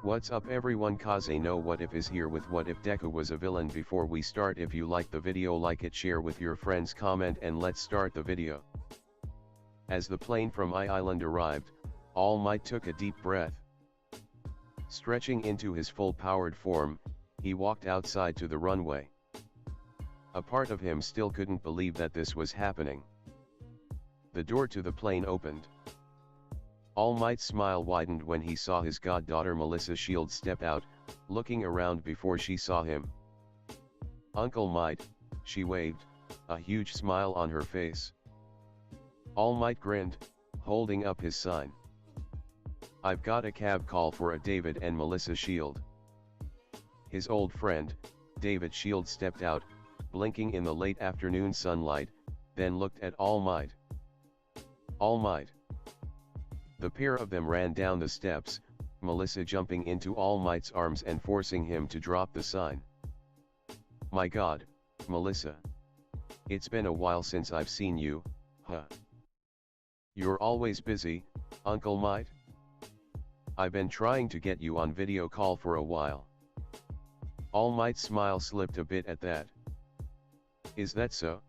What's up everyone, Kaze no What If is here with What If Deku was a villain. Before we start, if you like the video, like it, share with your friends, comment, and let's start the video. As the plane from I Island arrived, All Might took a deep breath. Stretching into his full-powered form, he walked outside to the runway. A part of him still couldn't believe that this was happening. The door to the plane opened. All Might's smile widened when he saw his goddaughter Melissa Shield step out, looking around before she saw him. "Uncle Might," she waved, a huge smile on her face. All Might grinned, holding up his sign. "I've got a cab call for a David and Melissa Shield." His old friend, David Shield, stepped out, blinking in the late afternoon sunlight, then looked at All Might. "All Might." The pair of them ran down the steps, Melissa jumping into All Might's arms and forcing him to drop the sign. "My God, Melissa. It's been a while since I've seen you, huh? You're always busy, Uncle Might? I've been trying to get you on video call for a while." All Might's smile slipped a bit at that. "Is that so?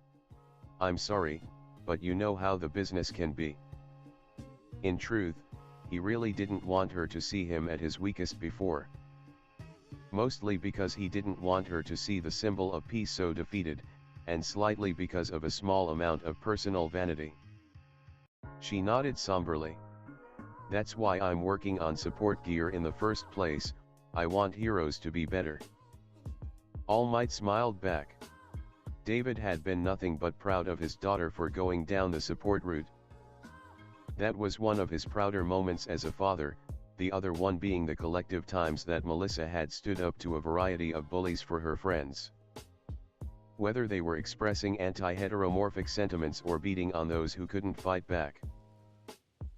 I'm sorry, but you know how the business can be." In truth, he really didn't want her to see him at his weakest before. Mostly because he didn't want her to see the symbol of peace so defeated, and slightly because of a small amount of personal vanity. She nodded somberly. "That's why I'm working on support gear in the first place. I want heroes to be better." All Might smiled back. David had been nothing but proud of his daughter for going down the support route. That was one of his prouder moments as a father, the other one being the collective times that Melissa had stood up to a variety of bullies for her friends. Whether they were expressing anti-heteromorphic sentiments or beating on those who couldn't fight back.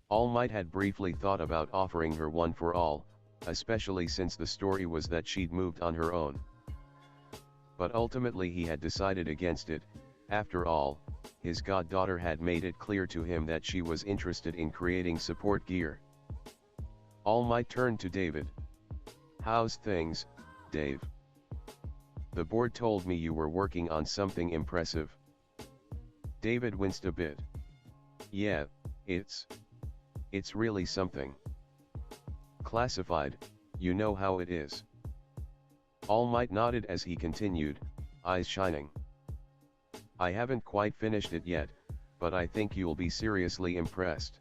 All Might had briefly thought about offering her one for all, especially since the story was that she'd moved on her own. But ultimately he had decided against it. After all, his goddaughter had made it clear to him that she was interested in creating support gear. All Might turned to David. "How's things, Dave? The board told me you were working on something impressive." David winced a bit. "Yeah, it's really something. Classified, you know how it is." All Might nodded as he continued, eyes shining. "I haven't quite finished it yet, but I think you'll be seriously impressed.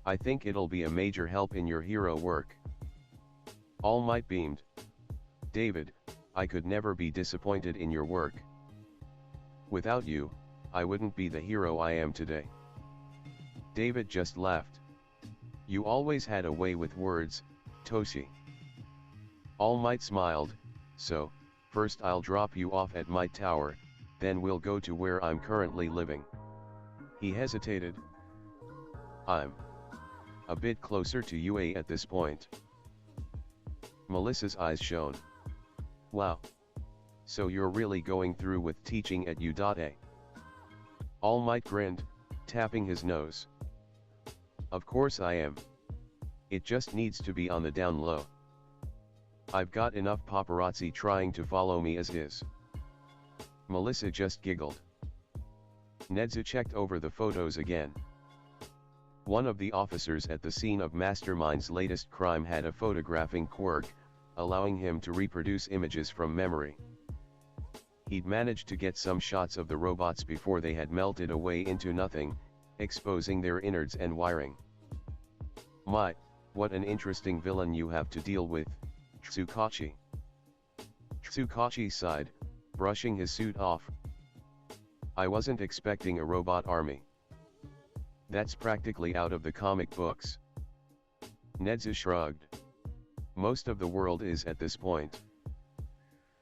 I think it'll be a major help in your hero work." All Might beamed. "David, I could never be disappointed in your work. Without you, I wouldn't be the hero I am today." David just laughed. "You always had a way with words, Toshi." All Might smiled. "So, first I'll drop you off at my tower, then we'll go to where I'm currently living." He hesitated. "I'm a bit closer to UA at this point." Melissa's eyes shone. "Wow. So you're really going through with teaching at U.A? All Might grinned, tapping his nose. "Of course I am. It just needs to be on the down low. I've got enough paparazzi trying to follow me as is." Melissa just giggled. Nedzu checked over the photos again. One of the officers at the scene of Mastermind's latest crime had a photographing quirk, allowing him to reproduce images from memory. He'd managed to get some shots of the robots before they had melted away into nothing, exposing their innards and wiring. "My, what an interesting villain you have to deal with, Tsukachi." Tsukachi sighed, brushing his suit off. "I wasn't expecting a robot army. That's practically out of the comic books." Nedzu shrugged. "Most of the world is at this point.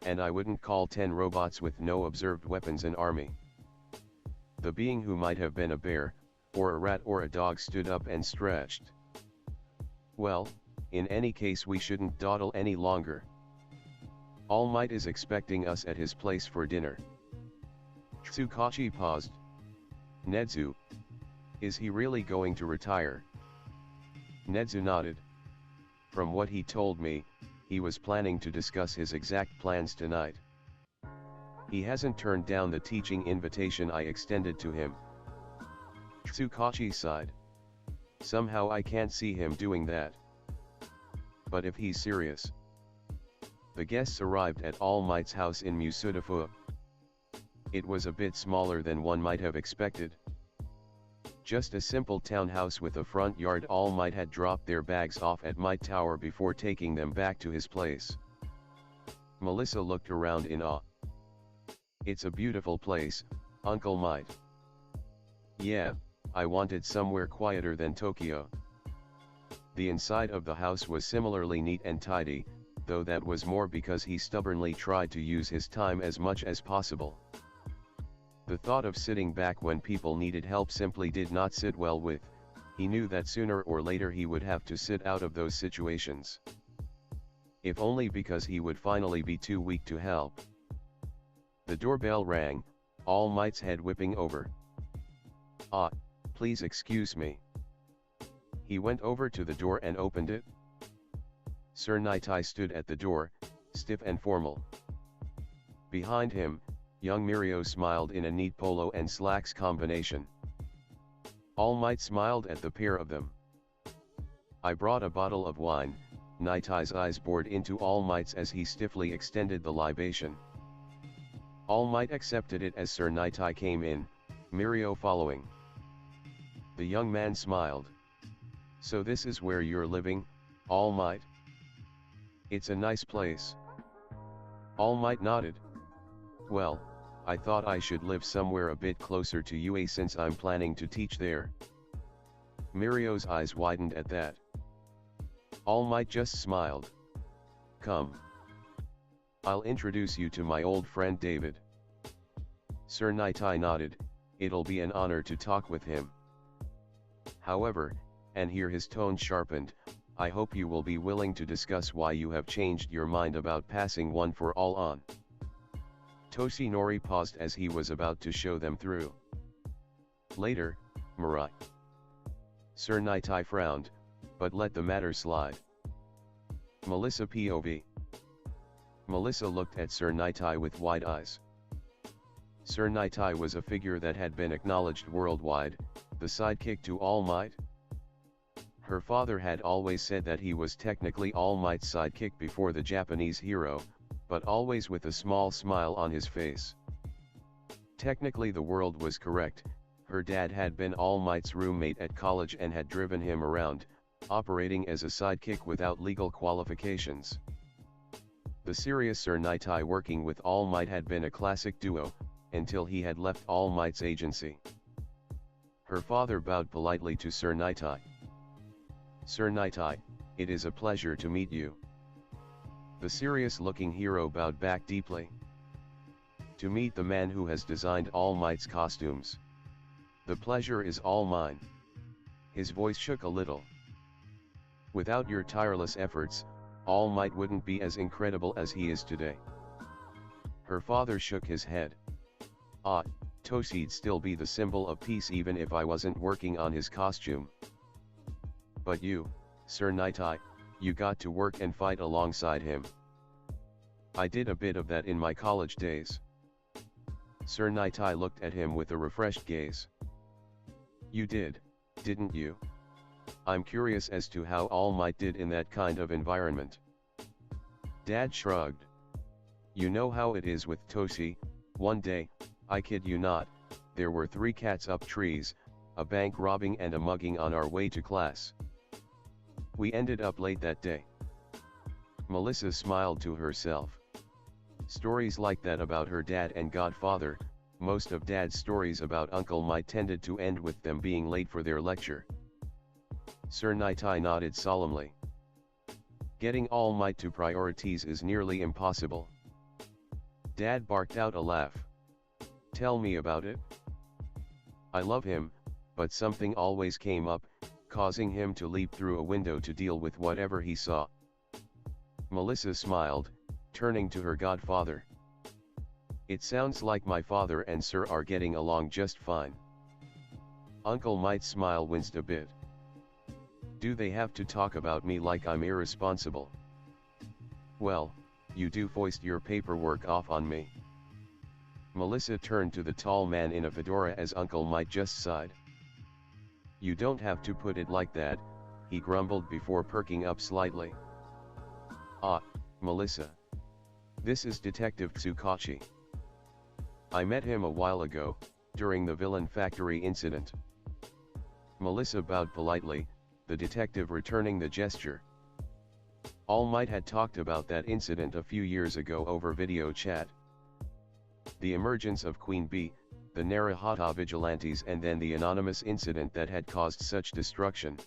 And I wouldn't call 10 robots with no observed weapons an army." The being who might have been a bear, or a rat or a dog stood up and stretched. "Well, in any case we shouldn't dawdle any longer. All Might is expecting us at his place for dinner." Tsukachi paused. "Nedzu, is he really going to retire?" Nedzu nodded. From what he told me, he was planning to discuss his exact plans tonight. He hasn't turned down the teaching invitation I extended to him. Tsukachi sighed. Somehow I can't see him doing that. But if he's serious. The guests arrived at All Might's house in Musudafu. It was a bit smaller than one might have expected. Just a simple townhouse with a front yard. All Might had dropped their bags off at Might Tower before taking them back to his place. Melissa looked around in awe. It's a beautiful place, Uncle Might. Yeah, I wanted somewhere quieter than Tokyo. The inside of the house was similarly neat and tidy, though that was more because he stubbornly tried to use his time as much as possible. The thought of sitting back when people needed help simply did not sit well with. He knew that sooner or later he would have to sit out of those situations. If only because he would finally be too weak to help. The doorbell rang, All Might's head whipping over. "Ah, please excuse me." He went over to the door and opened it. Sir Nightai stood at the door, stiff and formal. Behind him, young Mirio smiled in a neat polo and slacks combination. All Might smiled at the pair of them. "I brought a bottle of wine." Nightai's eyes bored into All Might's as he stiffly extended the libation. All Might accepted it as Sir Nightai came in, Mirio following. The young man smiled. "So this is where you're living, All Might?" "It's a nice place." All Might nodded. "Well, I thought I should live somewhere a bit closer to UA since I'm planning to teach there." Mirio's eyes widened at that. All Might just smiled. "Come. I'll introduce you to my old friend David." Sir Nightai nodded. "It'll be an honor to talk with him. However," and here his tone sharpened, "I hope you will be willing to discuss why you have changed your mind about passing one for all on." Toshinori paused as he was about to show them through. "Later, Mirai." Sir Nightai frowned, but let the matter slide. Melissa POV. Melissa looked at Sir Nightai with wide eyes. Sir Nightai was a figure that had been acknowledged worldwide, the sidekick to All Might. Her father had always said that he was technically All Might's sidekick before the Japanese hero, but always with a small smile on his face. Technically the world was correct. Her dad had been All Might's roommate at college and had driven him around, operating as a sidekick without legal qualifications. The serious Sir Nightai working with All Might had been a classic duo, until he had left All Might's agency. Her father bowed politely to Sir Nightai. "Sir Nightai, it is a pleasure to meet you." The serious-looking hero bowed back deeply. "To meet the man who has designed All Might's costumes. The pleasure is all mine." His voice shook a little. "Without your tireless efforts, All Might wouldn't be as incredible as he is today." Her father shook his head. "Ah, Toshi'd still be the symbol of peace even if I wasn't working on his costume. But you, Sir Nightai, you got to work and fight alongside him." "I did a bit of that in my college days." Sir Nightai looked at him with a refreshed gaze. "You did, didn't you? I'm curious as to how All Might did in that kind of environment." Dad shrugged. "You know how it is with Toshi. One day, I kid you not, there were 3 cats up trees, a bank robbing and a mugging on our way to class. We ended up late that day." Melissa smiled to herself. Stories like that about her dad and godfather, most of Dad's stories about Uncle Might tended to end with them being late for their lecture. Sir Nightai nodded solemnly. "Getting All Might to priorities is nearly impossible." Dad barked out a laugh. "Tell me about it." "I love him, but something always came up, causing him to leap through a window to deal with whatever he saw." Melissa smiled, turning to her godfather. "It sounds like my father and Sir are getting along just fine." Uncle Might's smile winced a bit. Do they have to talk about me like I'm irresponsible? Well, you do foist your paperwork off on me. Melissa turned to the tall man in a fedora as Uncle Mike just sighed. You don't have to put it like that, he grumbled before perking up slightly. Ah, Melissa. This is Detective Tsukachi. I met him a while ago, during the Villain Factory incident. Melissa bowed politely, the detective returning the gesture. All Might had talked about that incident a few years ago over video chat. The emergence of Queen Bee, the Narahata vigilantes, and then the anonymous incident that had caused such destruction.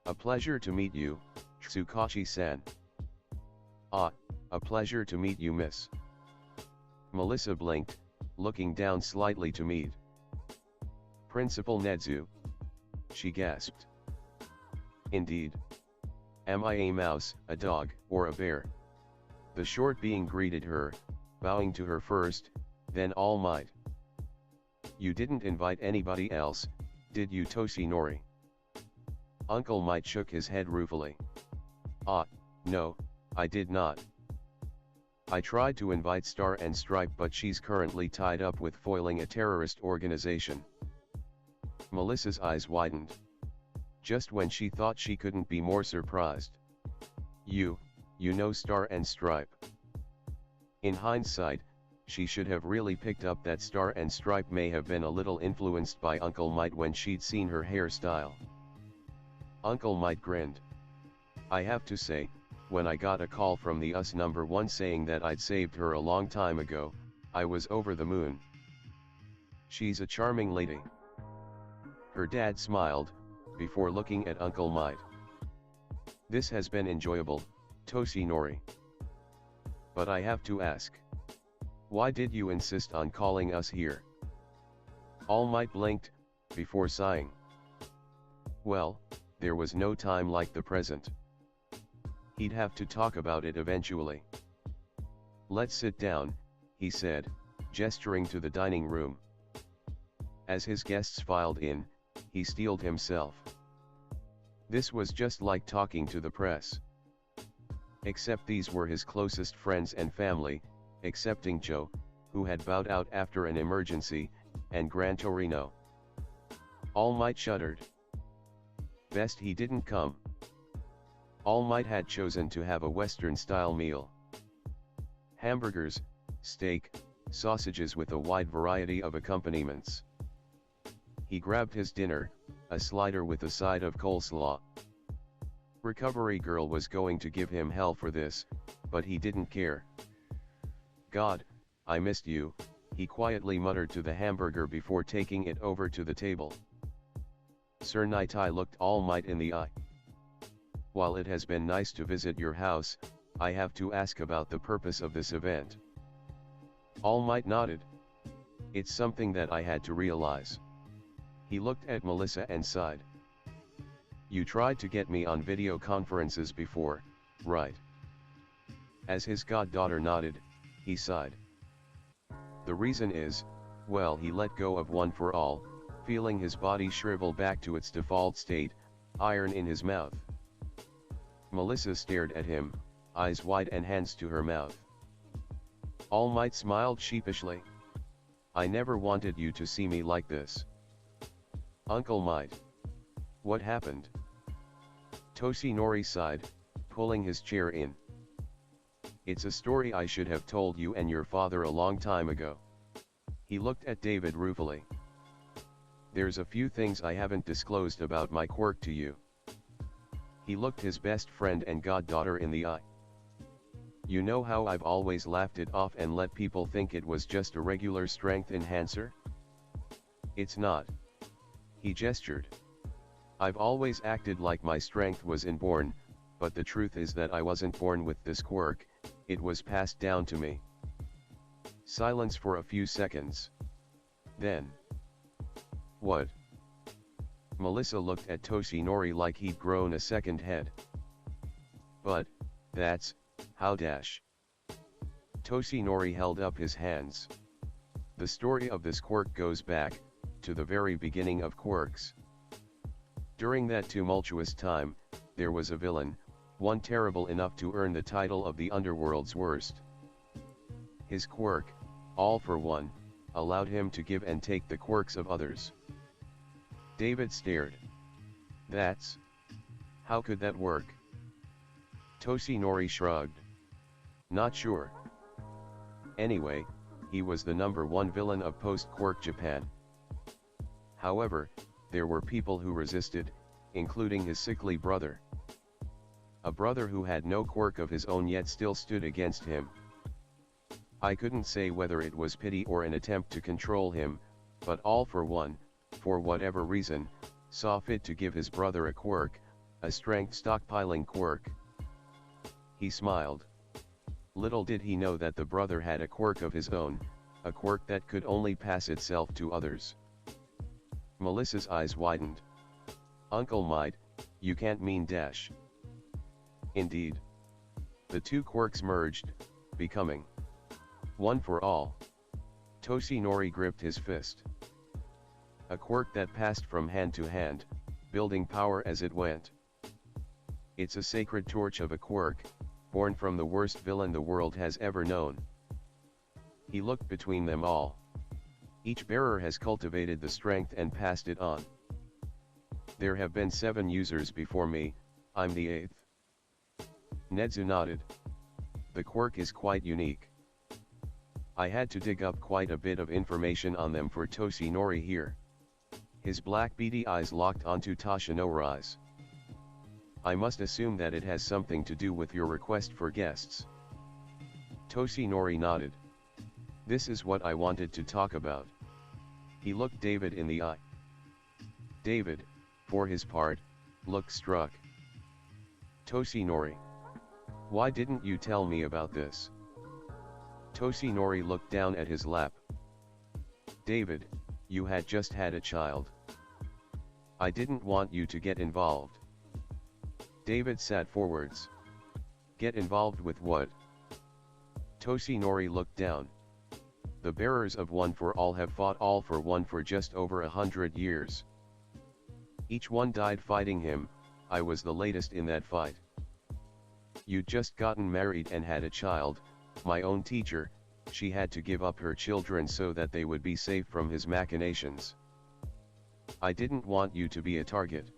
A pleasure to meet you, Tsukachi-san. Ah, a pleasure to meet you, miss. Melissa blinked, looking down slightly to meet Principal Nedzu. She gasped. Indeed. Am I a mouse, a dog, or a bear? The short being greeted her, bowing to her first, then All Might. You didn't invite anybody else, did you, Toshinori? Uncle Might shook his head ruefully. Ah, no, I did not. I tried to invite Star and Stripe, but she's currently tied up with foiling a terrorist organization. Melissa's eyes widened. Just when she thought she couldn't be more surprised. You know Star and Stripe. In hindsight, she should have really picked up that Star and Stripe may have been a little influenced by Uncle Might when she'd seen her hairstyle. Uncle Might grinned. I have to say, when I got a call from the US #1 saying that I'd saved her a long time ago, I was over the moon. She's a charming lady. Her dad smiled, before looking at Uncle Might. This has been enjoyable, Toshinori. But I have to ask. Why did you insist on calling us here? All Might blinked, before sighing. Well, there was no time like the present. He'd have to talk about it eventually. Let's sit down, he said, gesturing to the dining room. As his guests filed in, he steeled himself. This was just like talking to the press. Except these were his closest friends and family, excepting Joe, who had bowed out after an emergency, and Gran Torino. All Might shuddered. Best he didn't come. All Might had chosen to have a Western-style meal. Hamburgers, steak, sausages with a wide variety of accompaniments. He grabbed his dinner, a slider with a side of coleslaw. Recovery Girl was going to give him hell for this, but he didn't care. God, I missed you, he quietly muttered to the hamburger before taking it over to the table. Sir Nitai looked All Might in the eye. While it has been nice to visit your house, I have to ask about the purpose of this event. All Might nodded. It's something that I had to realize. He looked at Melissa and sighed. You tried to get me on video conferences before, right? As his goddaughter nodded, he sighed. The reason is, well, he let go of One for All, feeling his body shrivel back to its default state, iron in his mouth. Melissa stared at him, eyes wide and hands to her mouth. All Might smiled sheepishly. I never wanted you to see me like this. Uncle Might. What happened? Toshinori sighed, pulling his chair in. It's a story I should have told you and your father a long time ago. He looked at David ruefully. There's a few things I haven't disclosed about my quirk to you. He looked his best friend and goddaughter in the eye. You know how I've always laughed it off and let people think it was just a regular strength enhancer? It's not. He gestured. I've always acted like my strength was inborn, but the truth is that I wasn't born with this quirk, it was passed down to me. Silence for a few seconds. Then. What? Melissa looked at Toshinori like he'd grown a second head. But, that's, how dash. Toshinori held up his hands. The story of this quirk goes back, to the very beginning of quirks. During that tumultuous time, there was a villain, one terrible enough to earn the title of the underworld's worst. His quirk, all for one, allowed him to give and take the quirks of others. David stared. That's... How could that work? Toshinori shrugged. Not sure. Anyway, he was the #1 villain of post-quirk Japan. However, there were people who resisted, including his sickly brother. A brother who had no quirk of his own yet still stood against him. I couldn't say whether it was pity or an attempt to control him, but all for one, for whatever reason, saw fit to give his brother a quirk, a strength stockpiling quirk. He smiled. Little did he know that the brother had a quirk of his own, a quirk that could only pass itself to others. Melissa's eyes widened. Uncle Might, you can't mean dash. Indeed. The two quirks merged, becoming one for all. Toshinori gripped his fist. A quirk that passed from hand to hand, building power as it went. It's a sacred torch of a quirk, born from the worst villain the world has ever known. He looked between them all. Each bearer has cultivated the strength and passed it on. There have been 7 users before me, I'm the 8th. Nedzu nodded. The quirk is quite unique. I had to dig up quite a bit of information on them for Toshinori here. His black beady eyes locked onto Toshinori's. I must assume that it has something to do with your request for guests. Toshinori nodded. This is what I wanted to talk about. He looked David in the eye. David, for his part, looked struck. Toshinori. Why didn't you tell me about this? Toshinori looked down at his lap. David, you had just had a child. I didn't want you to get involved. David sat forwards. Get involved with what? Toshinori looked down. The bearers of One for All have fought All for One for just over 100 years. Each one died fighting him, I was the latest in that fight. You'd just gotten married and had a child, my own teacher, she had to give up her children so that they would be safe from his machinations. I didn't want you to be a target.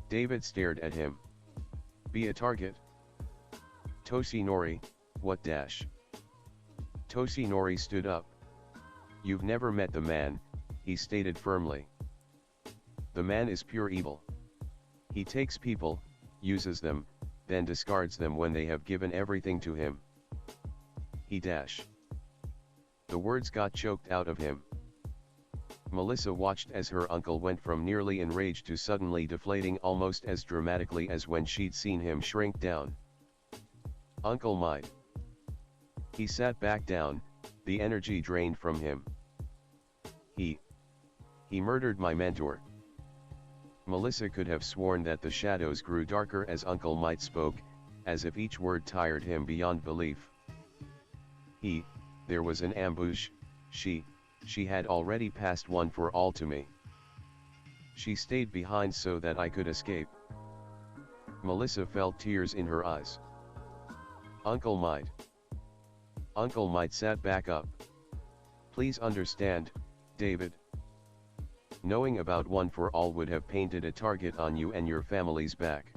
David stared at him. Be a target? Toshinori, what dash? Toshinori stood up. You've never met the man, he stated firmly. The man is pure evil. He takes people, uses them, then discards them when they have given everything to him. He dash. The words got choked out of him. Melissa watched as her uncle went from nearly enraged to suddenly deflating almost as dramatically as when she'd seen him shrink down. Uncle Might. He sat back down, the energy drained from him. He murdered my mentor. Melissa could have sworn that the shadows grew darker as Uncle Might spoke, as if each word tired him beyond belief. There was an ambush, she had already passed One for All to me. She stayed behind so that I could escape. Melissa felt tears in her eyes. Uncle Might. Uncle Might sat back up. Please understand, David. Knowing about One for All would have painted a target on you and your family's back.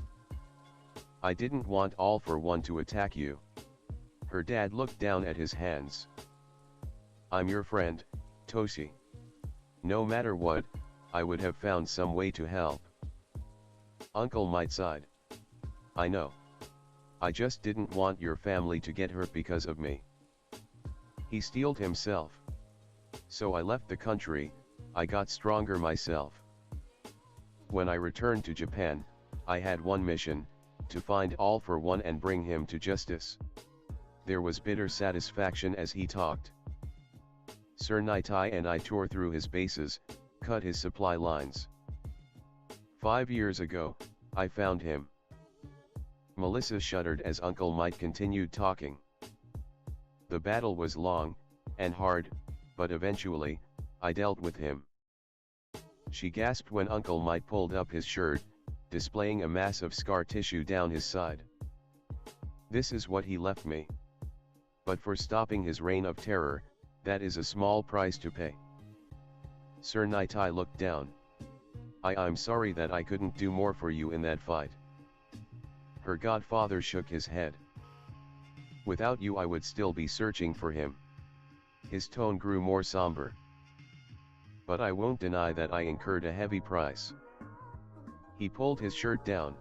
I didn't want All for One to attack you. Her dad looked down at his hands. I'm your friend, Toshi. No matter what, I would have found some way to help. Uncle Might sighed. I know. I just didn't want your family to get hurt because of me. He steeled himself. So I left the country, I got stronger myself. When I returned to Japan, I had one mission, to find All for One and bring him to justice. There was bitter satisfaction as he talked. Sir Nitai and I tore through his bases, cut his supply lines. 5 years ago, I found him. Melissa shuddered as Uncle Might continued talking. The battle was long, and hard, but eventually, I dealt with him. she gasped when Uncle Might pulled up his shirt, displaying a mass of scar tissue down his side. This is what he left me. But for stopping his reign of terror, that is a small price to pay. Sir Nightai looked down. I'm sorry that I couldn't do more for you in that fight. Her godfather shook his head. Without you I would still be searching for him. His tone grew more somber. But I won't deny that I incurred a heavy price. He pulled his shirt down.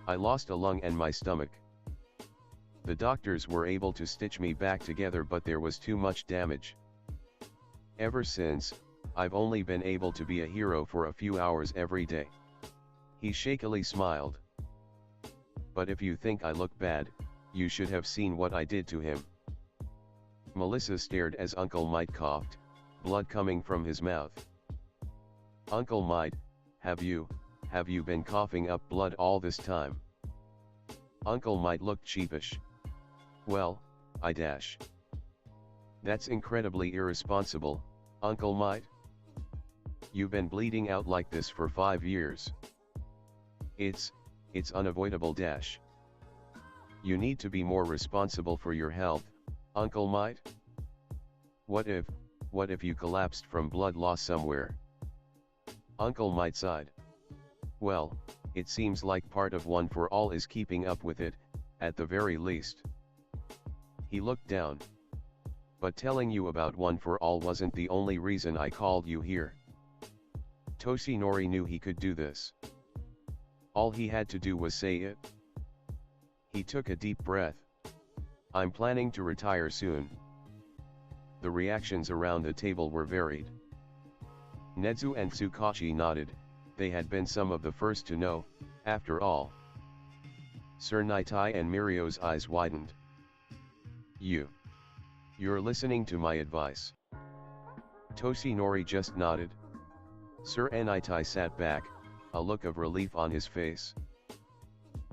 I lost a lung and my stomach. The doctors were able to stitch me back together, but there was too much damage. Ever since, I've only been able to be a hero for a few hours every day. He shakily smiled. But if you think I look bad, you should have seen what I did to him. Melissa stared as Uncle Might coughed, blood coming from his mouth. Uncle Might, have you been coughing up blood all this time? Uncle Might looked sheepish. Well, I dash. That's incredibly irresponsible, Uncle Might. You've been bleeding out like this for 5 years. It's unavoidable dash. You need to be more responsible for your health, Uncle Might. What if you collapsed from blood loss somewhere? Uncle Might sighed. Well, it seems like part of One for All is keeping up with it, at the very least. He looked down. But telling you about One for All wasn't the only reason I called you here. Toshinori knew he could do this. All he had to do was say it. He took a deep breath. I'm planning to retire soon. The reactions around the table were varied. Nezu and Tsukachi nodded, they had been some of the first to know, after all. Sir Nightai and Mirio's eyes widened. You're listening to my advice. Toshinori just nodded. Sir Nightai sat back, a look of relief on his face.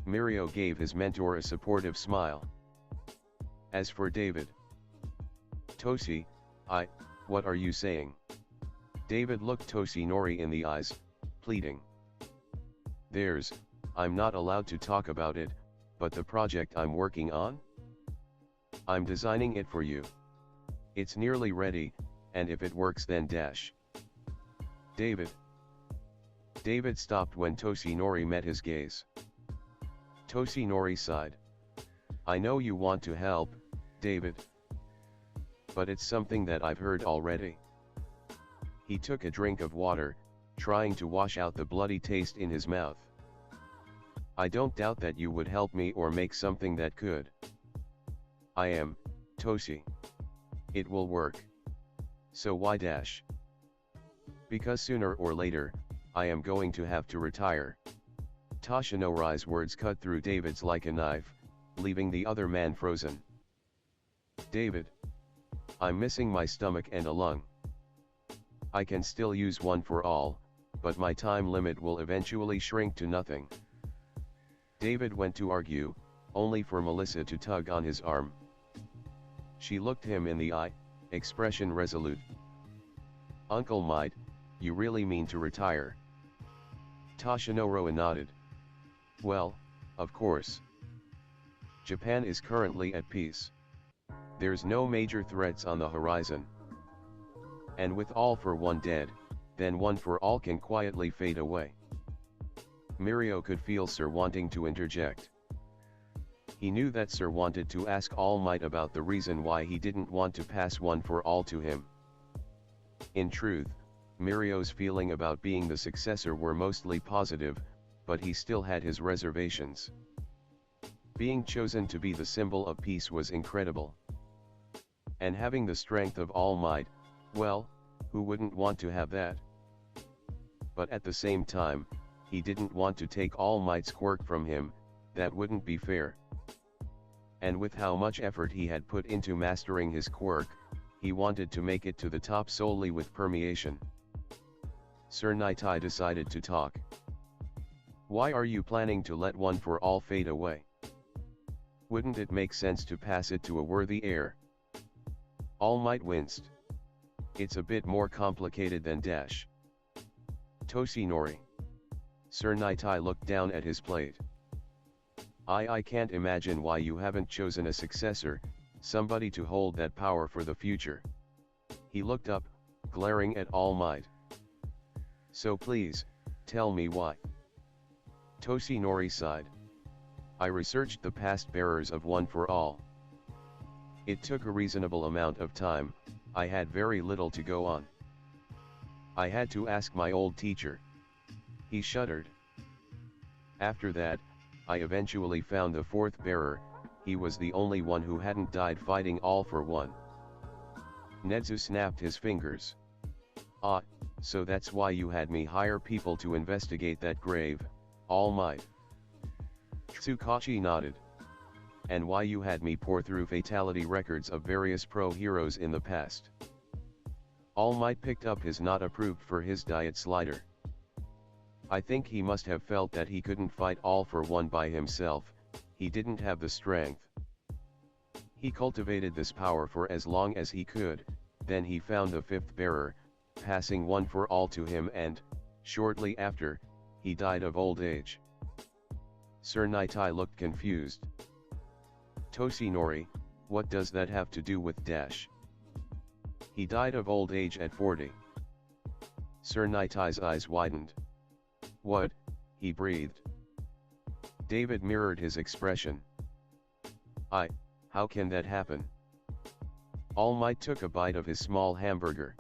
Mirio gave his mentor a supportive smile. As for David. Toshi, what are you saying? David looked Toshinori in the eyes, pleading. I'm not allowed to talk about it, but the project I'm working on? I'm designing it for you. It's nearly ready, and if it works then dash. David stopped when Toshinori met his gaze. Toshinori sighed. I know you want to help, David. But it's something that I've heard already. He took a drink of water, trying to wash out the bloody taste in his mouth. I don't doubt that you would help me or make something that could. I am, Toshi. It will work. So why dash? Because sooner or later, I am going to have to retire. Toshinori's words cut through David's like a knife, leaving the other man frozen. David. I'm missing my stomach and a lung. I can still use One for All, but my time limit will eventually shrink to nothing. David went to argue, only for Melissa to tug on his arm. She looked him in the eye, expression resolute. Uncle Might, you really mean to retire? Toshinori nodded. Well, of course. Japan is currently at peace. There's no major threats on the horizon. And with All for One dead, then One for All can quietly fade away. Mirio could feel Sir wanting to interject. He knew that Sir wanted to ask All Might about the reason why he didn't want to pass One for All to him. In truth, Mirio's feeling about being the successor were mostly positive, but he still had his reservations. Being chosen to be the symbol of peace was incredible. And having the strength of All Might, well, who wouldn't want to have that? But at the same time, he didn't want to take All Might's quirk from him, that wouldn't be fair. And with how much effort he had put into mastering his quirk, he wanted to make it to the top solely with permeation. Sir Nightai decided to talk. Why are you planning to let One for All fade away? Wouldn't it make sense to pass it to a worthy heir? All Might winced. It's a bit more complicated than dash. Toshinori. Sir Nitai looked down at his plate. I can't imagine why you haven't chosen a successor, somebody to hold that power for the future. He looked up, glaring at All Might. So please, tell me why. Toshinori sighed. I researched the past bearers of One for All. It took a reasonable amount of time, I had very little to go on. I had to ask my old teacher. He shuddered. After that, I eventually found the fourth bearer, he was the only one who hadn't died fighting All for One. Nedzu snapped his fingers. Ah, so that's why you had me hire people to investigate that grave, All Might. Tsukachi nodded. And why you had me pour through fatality records of various pro-heroes in the past. All Might picked up his not approved for his diet slider. I think he must have felt that he couldn't fight All for One by himself, he didn't have the strength. He cultivated this power for as long as he could, then he found the fifth bearer, passing One for All to him and, shortly after, he died of old age. Sir Nitai looked confused. Toshinori, what does that have to do with Dash? He died of old age at 40. Sir Nitai's eyes widened. What? He breathed. David mirrored his expression. How can that happen? All Might took a bite of his small hamburger.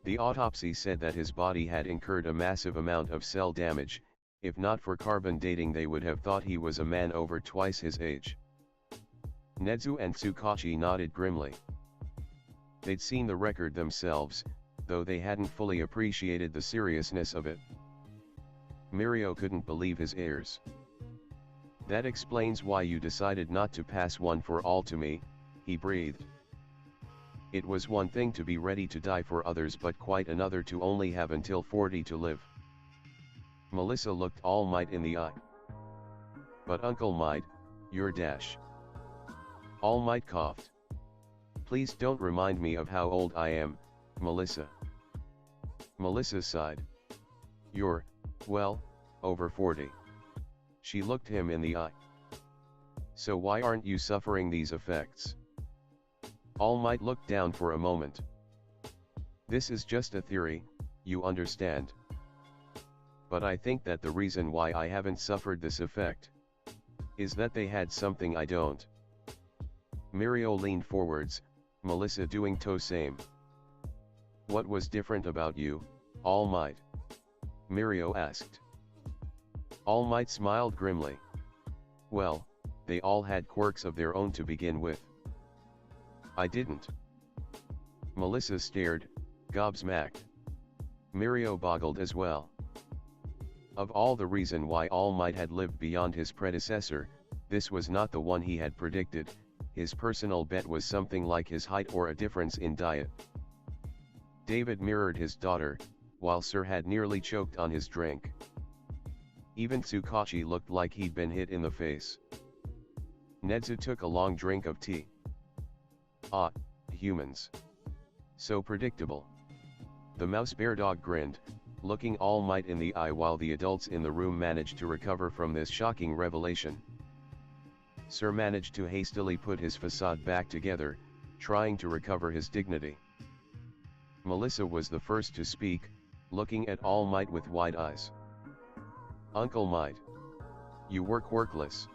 The autopsy said that his body had incurred a massive amount of cell damage, if not for carbon dating they would have thought he was a man over twice his age. Nedzu and Tsukachi nodded grimly. They'd seen the record themselves, though they hadn't fully appreciated the seriousness of it. Mirio couldn't believe his ears. That explains why you decided not to pass One for All to me, he breathed. It was one thing to be ready to die for others but quite another to only have until 40 to live. Melissa looked All Might in the eye. But Uncle Might, you're Dash. All Might coughed. Please don't remind me of how old I am, Melissa. Melissa sighed. You're, well, over 40. She looked him in the eye. So why aren't you suffering these effects? All Might looked down for a moment. This is just a theory, you understand. But I think that the reason why I haven't suffered this effect is that they had something I don't. Mirio leaned forwards, Melissa doing to same. What was different about you, All Might? Mirio asked. All Might smiled grimly. Well, they all had quirks of their own to begin with. I didn't. Melissa stared, gobsmacked. Mirio boggled as well. Of all the reason why All Might had lived beyond his predecessor, this was not the one he had predicted. His personal bet was something like his height or a difference in diet. David mirrored his daughter, while Sir had nearly choked on his drink. Even Tsukachi looked like he'd been hit in the face. Nedzu took a long drink of tea. Ah, humans. So predictable. The mouse bear dog grinned, looking All Might in the eye while the adults in the room managed to recover from this shocking revelation. Sir managed to hastily put his facade back together, trying to recover his dignity. Melissa was the first to speak, looking at All Might with wide eyes. Uncle Might. You were quirkless.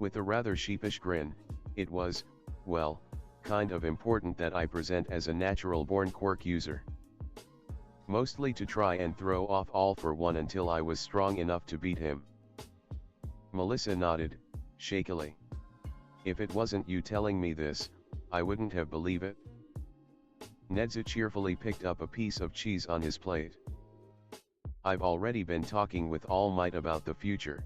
With a rather sheepish grin, it was, well, kind of important that I present as a natural-born quirk user. Mostly to try and throw off All for One until I was strong enough to beat him. Melissa nodded, shakily. If it wasn't you telling me this, I wouldn't have believed it. Nedzu cheerfully picked up a piece of cheese on his plate. I've already been talking with All Might about the future.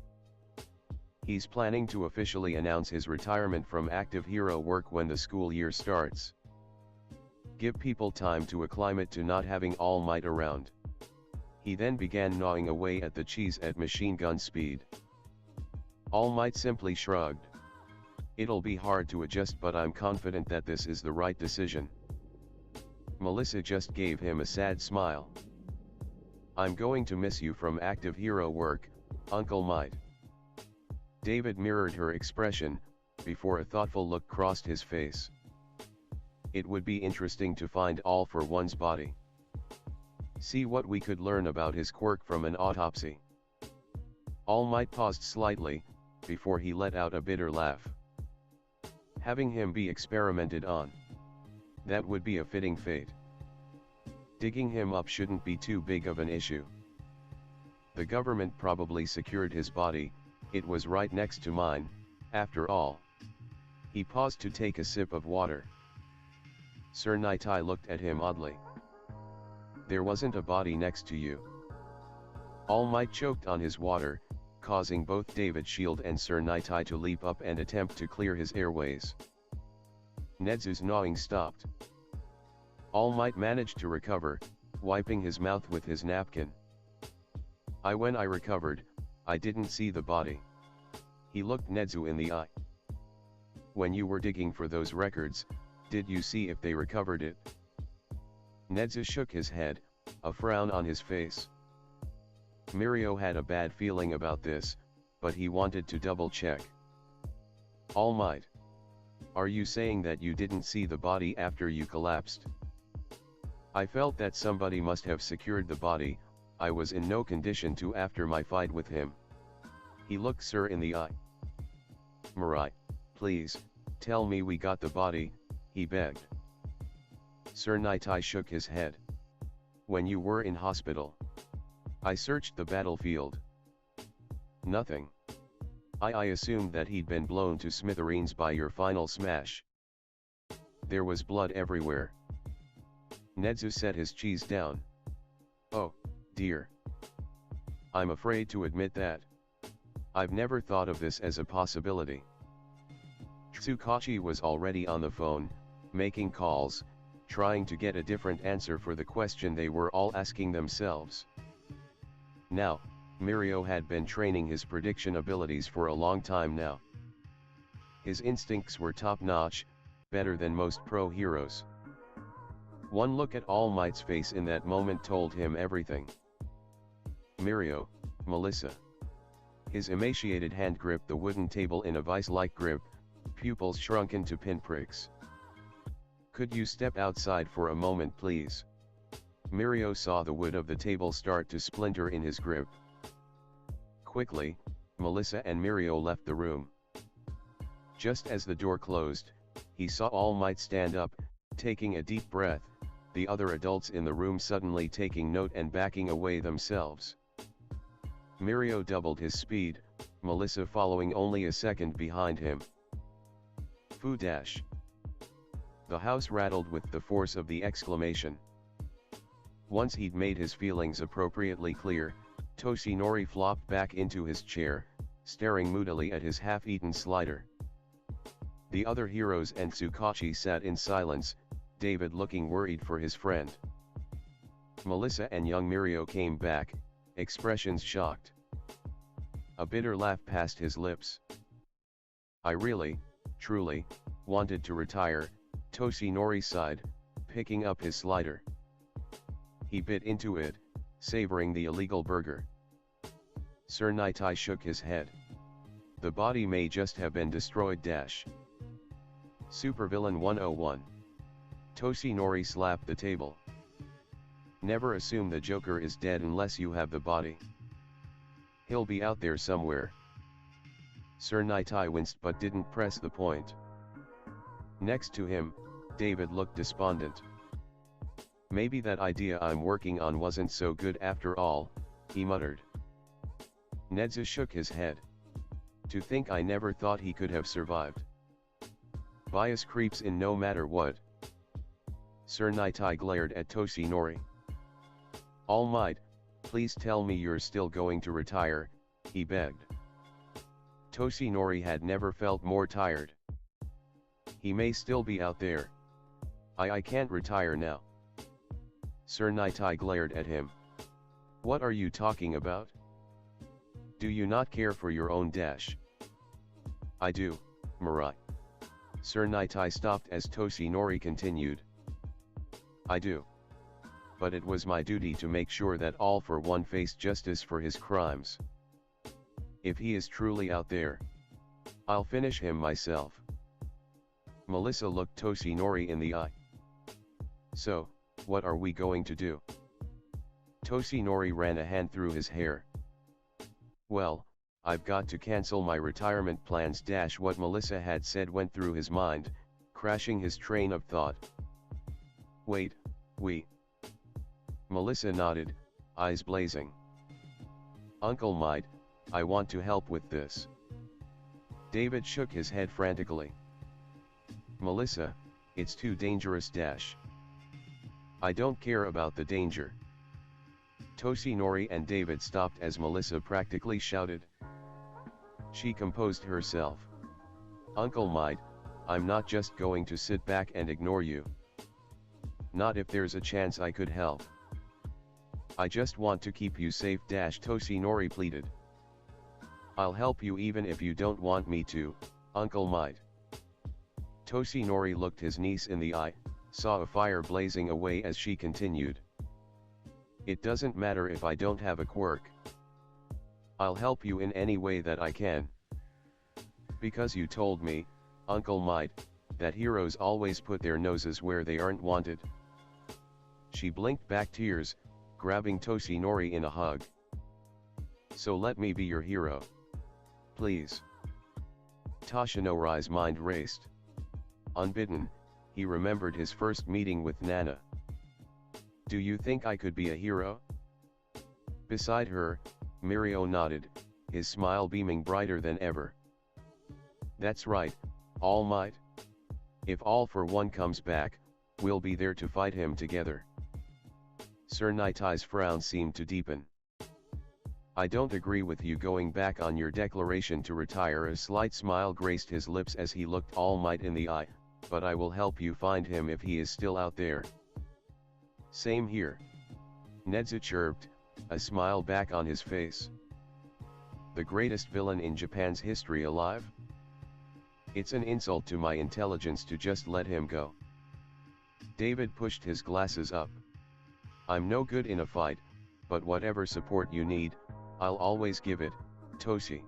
He's planning to officially announce his retirement from active hero work when the school year starts. Give people time to acclimate to not having All Might around. He then began gnawing away at the cheese at machine gun speed. All Might simply shrugged. It'll be hard to adjust, but I'm confident that this is the right decision. Melissa just gave him a sad smile. I'm going to miss you from active hero work, Uncle Might. David mirrored her expression, before a thoughtful look crossed his face. It would be interesting to find all for one's body. See what we could learn about his quirk from an autopsy. All Might paused slightly, before he let out a bitter laugh. Having him be experimented on. That would be a fitting fate. Digging him up shouldn't be too big of an issue. The government probably secured his body, it was right next to mine, after all. He paused to take a sip of water. Sir Nightai looked at him oddly. There wasn't a body next to you. All Might choked on his water, causing both David Shield and Sir Nightai to leap up and attempt to clear his airways. Nedzu's gnawing stopped. All Might managed to recover, wiping his mouth with his napkin. When I recovered, I didn't see the body. He looked Nedzu in the eye. When you were digging for those records, did you see if they recovered it? Nedzu shook his head, a frown on his face. Mirio had a bad feeling about this, but he wanted to double-check. All Might. Are you saying that you didn't see the body after you collapsed? I felt that somebody must have secured the body, I was in no condition to after my fight with him. He looked Sir in the eye. Mirai, please, tell me we got the body, he begged. Sir Nightai shook his head. When you were in hospital. I searched the battlefield. Nothing. I assumed that he'd been blown to smithereens by your final smash. There was blood everywhere. Nedzu set his cheese down. Oh, dear. I'm afraid to admit that. I've never thought of this as a possibility. Tsukachi was already on the phone, making calls, trying to get a different answer for the question they were all asking themselves. Now, Mirio had been training his prediction abilities for a long time now. His instincts were top-notch, better than most pro heroes. One look at All Might's face in that moment told him everything. Mirio, Melissa. His emaciated hand gripped the wooden table in a vice-like grip, pupils shrunken to pinpricks. Could you step outside for a moment please? Mirio saw the wood of the table start to splinter in his grip. Quickly, Melissa and Mirio left the room. Just as the door closed, he saw All Might stand up, taking a deep breath, the other adults in the room suddenly taking note and backing away themselves. Mirio doubled his speed, Melissa following only a second behind him. Foo dash. The house rattled with the force of the exclamation. Once he'd made his feelings appropriately clear, Toshinori flopped back into his chair, staring moodily at his half-eaten slider. The other heroes and Tsukachi sat in silence, David looking worried for his friend. Melissa and young Mirio came back, expressions shocked. A bitter laugh passed his lips. I really, truly, wanted to retire, Toshinori sighed, picking up his slider. He bit into it, savoring the illegal burger. Sir Nightai shook his head. The body may just have been destroyed dash. Supervillain 101. Toshinori slapped the table. Never assume the Joker is dead unless you have the body. He'll be out there somewhere. Sir Nightai winced but didn't press the point. Next to him, David looked despondent. Maybe that idea I'm working on wasn't so good after all, he muttered. Nedzu shook his head. To think I never thought he could have survived. Bias creeps in no matter what. Sir Nightai glared at Toshinori. All Might, please tell me you're still going to retire, he begged. Toshinori had never felt more tired. He may still be out there. I can't retire now. Sir Nightai glared at him. What are you talking about? Do you not care for your own dash? I do, Mirai. Sir Nightai stopped as Toshinori continued. I do. but it was my duty to make sure that All for One faced justice for his crimes. If he is truly out there, I'll finish him myself. Melissa looked Toshinori in the eye. So, what are we going to do? Toshinori ran a hand through his hair. Well, I've got to cancel my retirement plans. What Melissa had said went through his mind, crashing his train of thought. Wait, Melissa nodded, eyes blazing. Uncle Might, I want to help with this. David shook his head frantically. Melissa, it's too dangerous. I don't care about the danger. Toshinori and David stopped as Melissa practically shouted. She composed herself. Uncle Might, I'm not just going to sit back and ignore you. Not if there's a chance I could help. I just want to keep you safe. Toshinori pleaded. I'll help you even if you don't want me to, Uncle Might. Toshinori looked his niece in the eye, saw a fire blazing away as she continued. It doesn't matter if I don't have a quirk. I'll help you in any way that I can. Because you told me, Uncle Might, that heroes always put their noses where they aren't wanted. She blinked back tears, grabbing Toshinori in a hug. So let me be your hero. Please. Toshinori's mind raced. Unbidden, he remembered his first meeting with Nana. Do you think I could be a hero? Beside her, Mirio nodded, his smile beaming brighter than ever. That's right, All Might. If All for One comes back, we'll be there to fight him together. Sir Nitai's frown seemed to deepen. I don't agree with you going back on your declaration to retire. A slight smile graced his lips as he looked All Might in the eye, but I will help you find him if he is still out there. Same here. Nedzu chirped, a smile back on his face. The greatest villain in Japan's history alive? It's an insult to my intelligence to just let him go. David pushed his glasses up. I'm no good in a fight, but whatever support you need, I'll always give it, Toshi.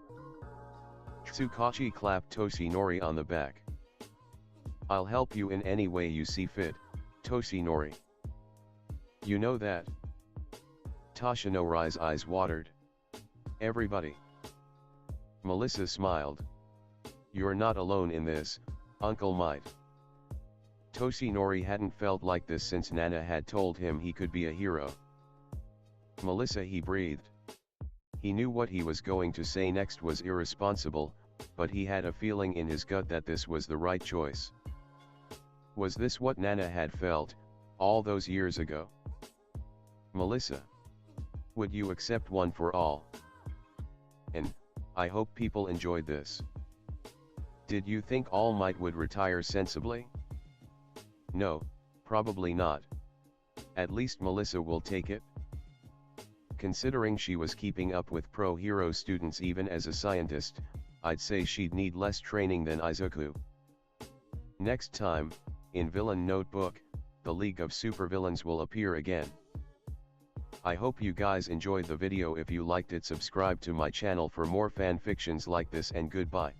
Tsukachi clapped Toshinori on the back. I'll help you in any way you see fit, Toshinori. You know that. Toshinori's eyes watered. Everybody. Melissa smiled. You're not alone in this, Uncle Might. Toshinori hadn't felt like this since Nana had told him he could be a hero. Melissa, he breathed. He knew what he was going to say next was irresponsible, but he had a feeling in his gut that this was the right choice. Was this what Nana had felt, all those years ago? Melissa. Would you accept one for all? And, I hope people enjoyed this. Did you think All Might would retire sensibly? No, probably not. At least Melissa will take it. Considering she was keeping up with pro-hero students even as a scientist, I'd say she'd need less training than Izuku. Next time, in Villain Notebook, the League of Supervillains will appear again. I hope you guys enjoyed the video. If you liked it, subscribe to my channel for more fanfictions like this, and goodbye.